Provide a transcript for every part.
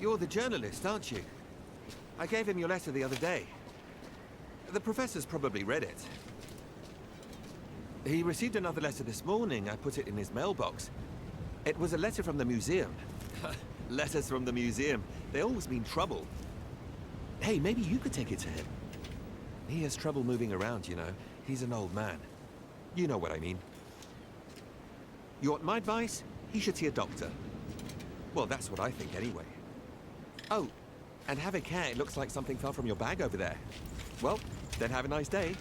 You're the journalist, aren't you? I gave him your letter the other day. The professor's probably read it. He received another letter this morning. I put it in his mailbox. It was a letter from the museum. Letters from the museum. They always mean trouble. Hey, maybe you could take it to him. He has trouble moving around, you know. He's an old man. You know what I mean. You want my advice? He should see a doctor. Well, that's what I think anyway. Oh, and have a care. It looks like something fell from your bag over there. Well, then have a nice day.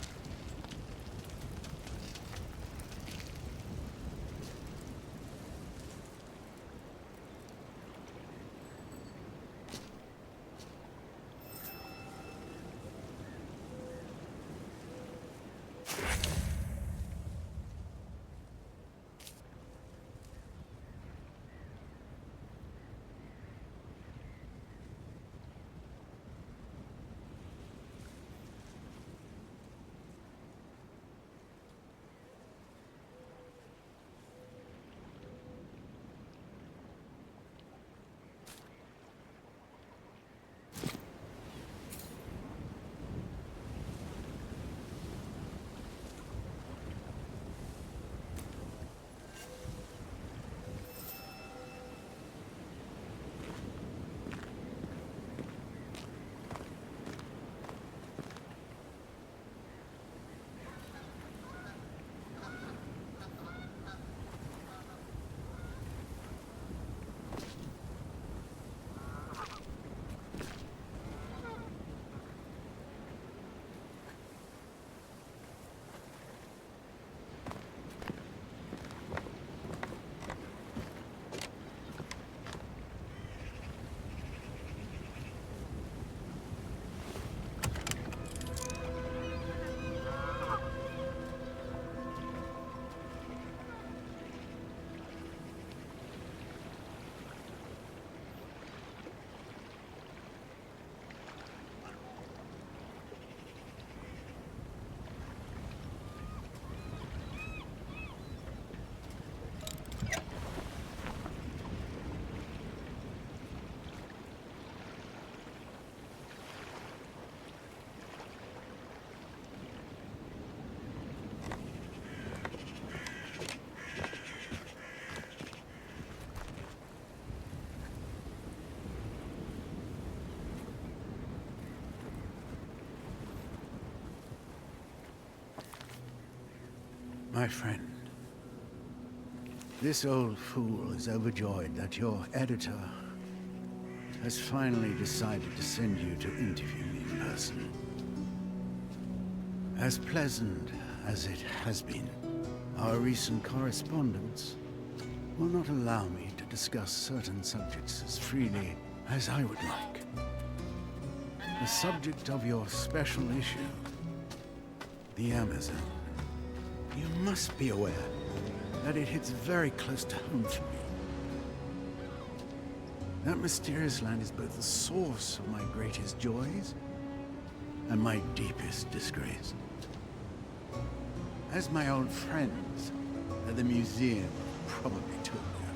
My friend, this old fool is overjoyed that your editor has finally decided to send you to interview me in person. As pleasant as it has been, our recent correspondence will not allow me to discuss certain subjects as freely as I would like. The subject of your special issue, the Amerzone. You must be aware that it hits very close to home for me. That mysterious land is both the source of my greatest joys and my deepest disgrace. As my old friends at the museum probably told you.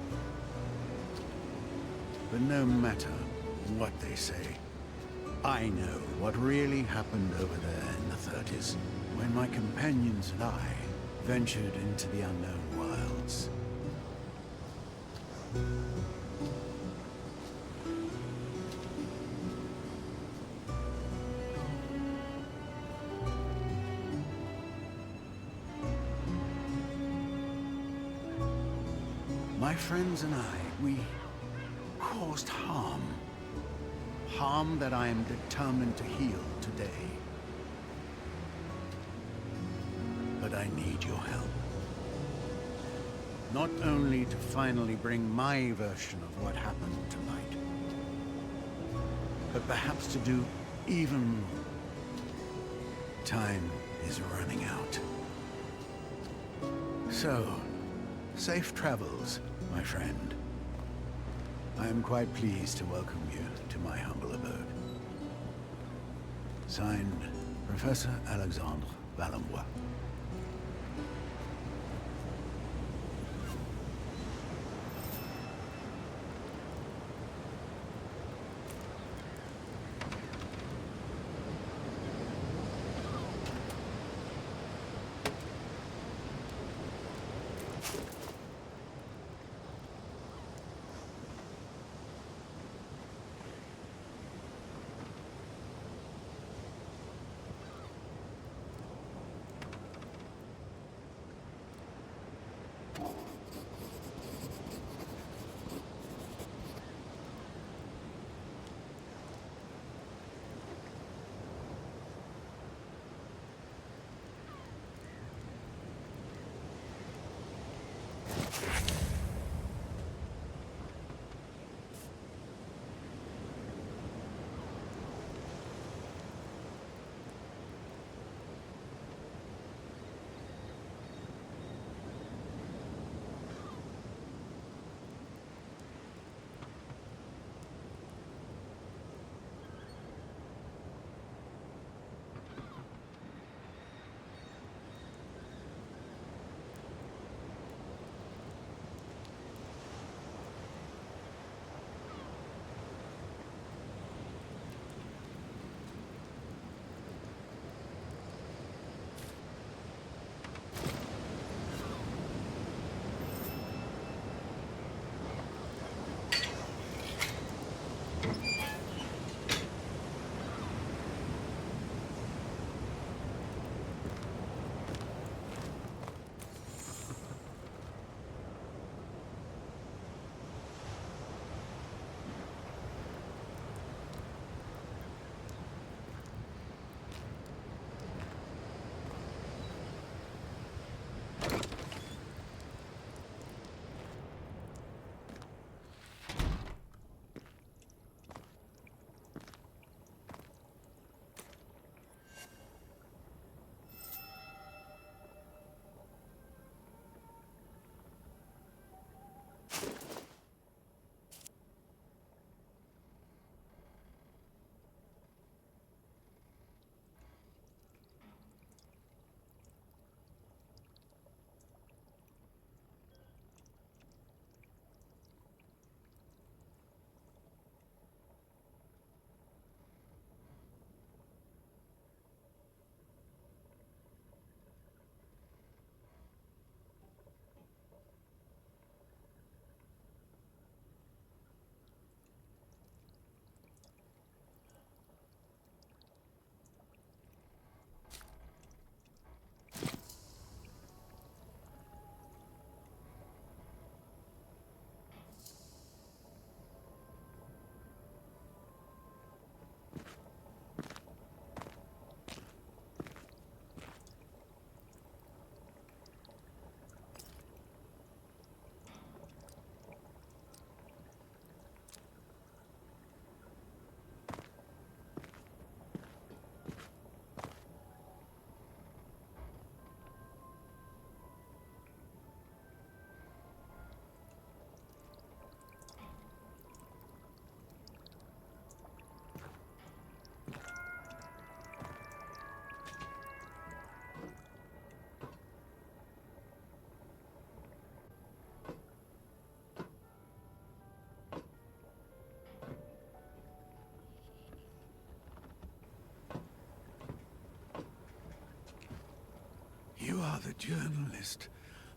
But no matter what they say, I know what really happened over there in the 30s, when my companions and I ventured into the unknown wilds. My friends and I, we caused harm. Harm that I am determined to heal today. But I need your help. Not only to finally bring my version of what happened to light, but perhaps to do even more. Time is running out. So, safe travels, my friend. I am quite pleased to welcome you to my humble abode. Signed, Professor Alexandre Valenbois. are the journalist,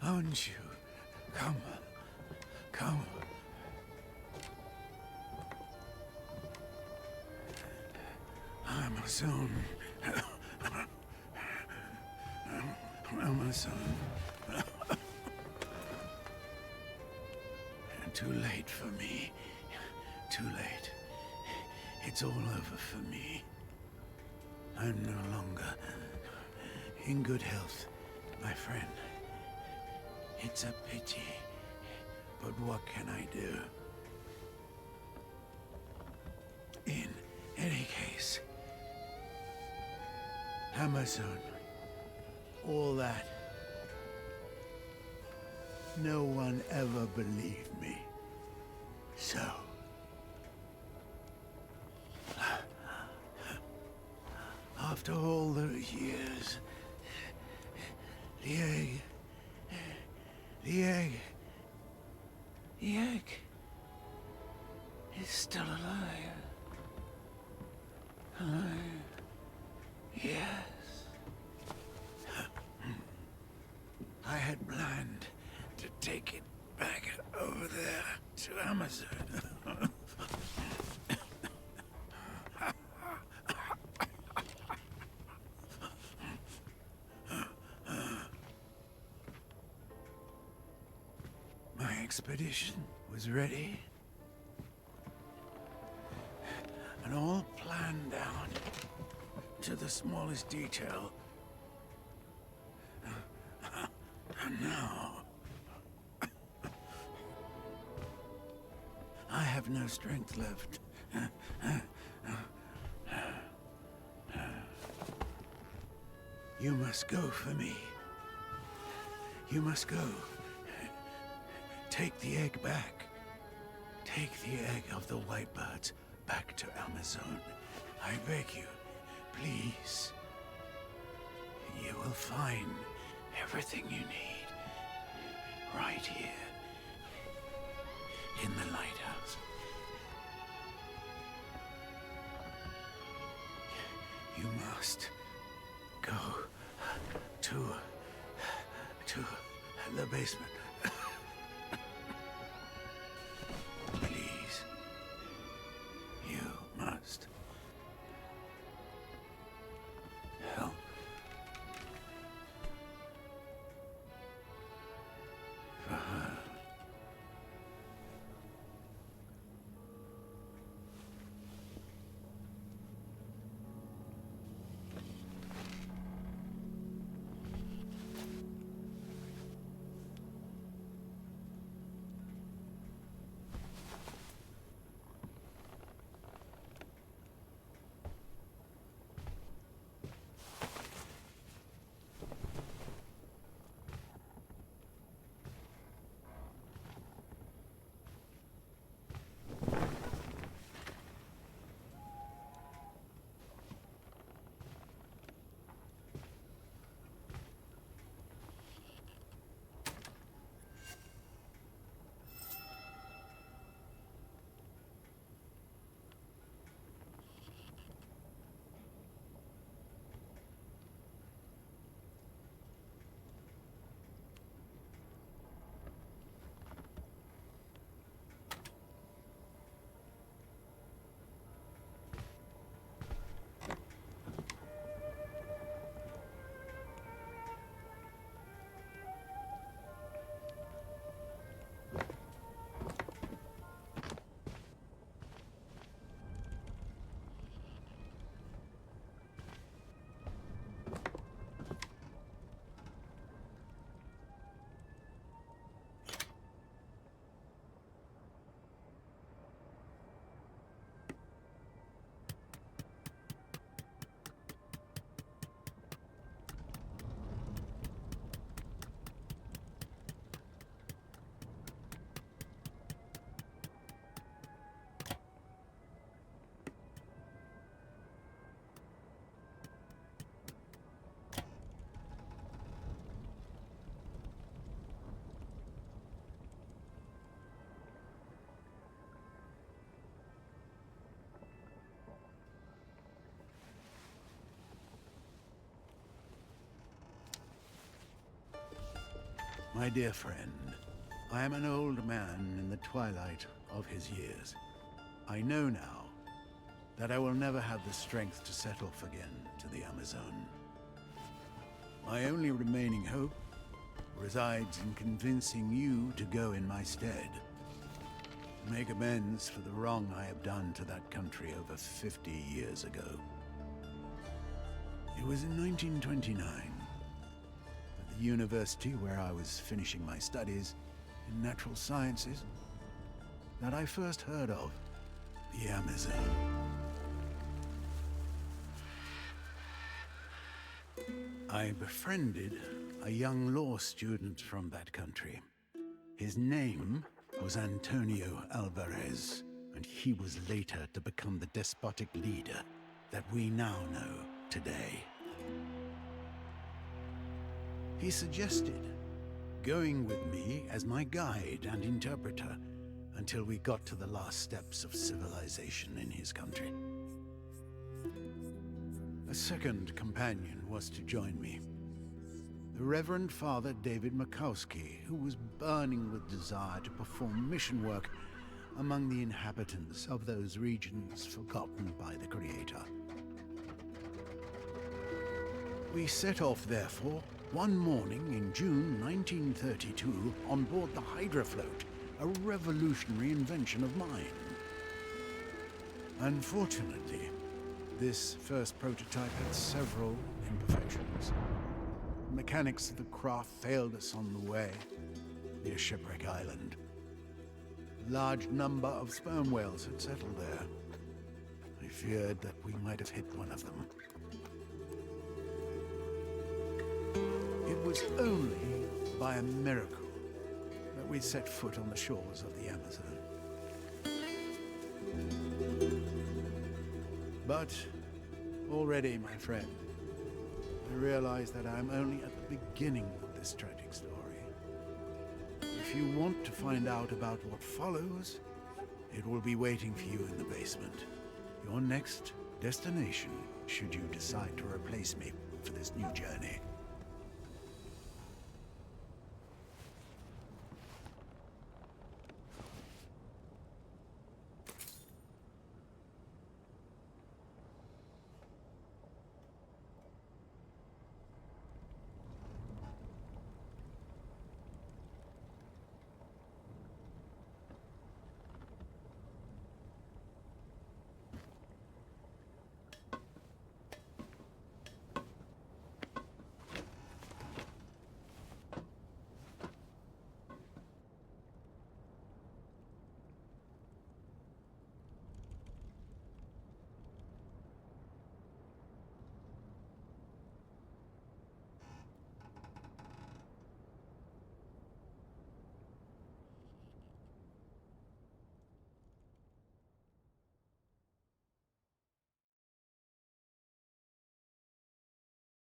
aren't you? Come. Come. Amerzone. Amerzone. Too late for me. Too late. It's all over for me. I'm no longer in good health, my friend. It's a pity, but what can I do? In any case, Amerzone, all that. No one ever believed me. So, after all those years, the egg is still alive. Alive. Yes. I had planned to take it back over there to Amerzone. My expedition was ready and all planned down to the smallest detail. And now I have no strength left. You must go for me. You must go. Take the egg back. Take the egg of the white birds back to Amerzone. I beg you, please. You will find everything you need right here in the lighthouse. You must go to the basement. Please. You must help. For her. My dear friend, I am an old man in the twilight of his years. I know now that I will never have the strength to set off again to the Amazone. My only remaining hope resides in convincing you to go in my stead, to make amends for the wrong I have done to that country over 50 years ago. It was in 1929, at the university where I was finishing my studies in natural sciences, that I first heard of the Amazone. I befriended a young law student from that country. His name was Antonio Alvarez, and he was later to become the despotic leader that we now know today. He suggested going with me as my guide and interpreter until we got to the last steps of civilization in his country. A second companion was to join me, the Reverend Father David Makowski, who was burning with desire to perform mission work among the inhabitants of those regions forgotten by the Creator. We set off, therefore, one morning in June 1932 on board the Hydrofloat, a revolutionary invention of mine. Unfortunately, this first prototype had several imperfections. The mechanics of the craft failed us on the way near Shipwreck Island. A large number of sperm whales had settled there. I feared that we might have hit one of them. It was only by a miracle that we set foot on the shores of the Amazon. But already, my friend, I realize that I am only at the beginning of this tragic story. If you want to find out about what follows, it will be waiting for you in the basement. Your next destination, should you decide to replace me for this new journey.